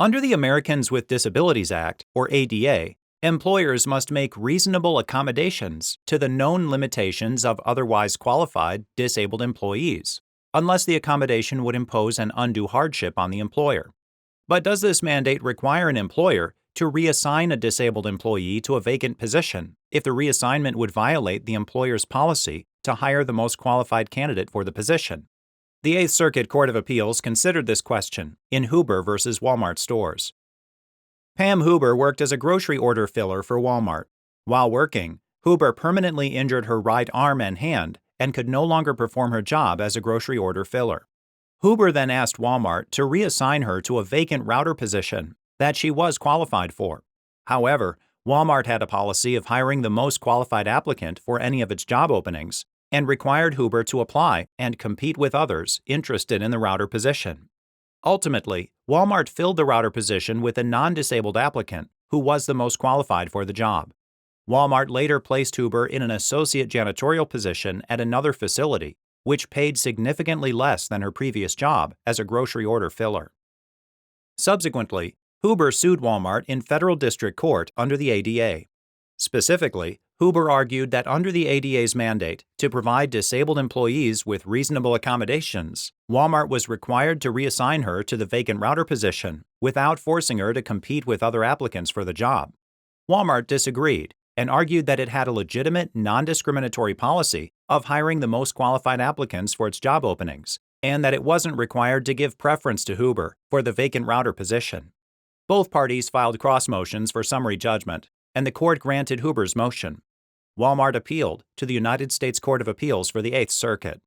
Under the Americans with Disabilities Act, or ADA, employers must make reasonable accommodations to the known limitations of otherwise qualified disabled employees, unless the accommodation would impose an undue hardship on the employer. But does this mandate require an employer to reassign a disabled employee to a vacant position if the reassignment would violate the employer's policy to hire the most qualified candidate for the position? The Eighth Circuit Court of Appeals considered this question in Huber v. Wal-Mart Stores. Pam Huber worked as a grocery order filler for Wal-Mart. While working, Huber permanently injured her right arm and hand and could no longer perform her job as a grocery order filler. Huber then asked Wal-Mart to reassign her to a vacant router position that she was qualified for. However, Wal-Mart had a policy of hiring the most qualified applicant for any of its job openings and required Huber to apply and compete with others interested in the router position. Ultimately, Wal-Mart filled the router position with a non-disabled applicant who was the most qualified for the job. Wal-Mart later placed Huber in an associate janitorial position at another facility, which paid significantly less than her previous job as a grocery order filler. Subsequently, Huber sued Wal-Mart in federal district court under the ADA. Specifically, Huber argued that under the ADA's mandate to provide disabled employees with reasonable accommodations, Wal-Mart was required to reassign her to the vacant router position without forcing her to compete with other applicants for the job. Wal-Mart disagreed and argued that it had a legitimate, non-discriminatory policy of hiring the most qualified applicants for its job openings, and that it wasn't required to give preference to Huber for the vacant router position. Both parties filed cross motions for summary judgment, and the court granted Huber's motion. Wal-Mart appealed to the United States Court of Appeals for the Eighth Circuit.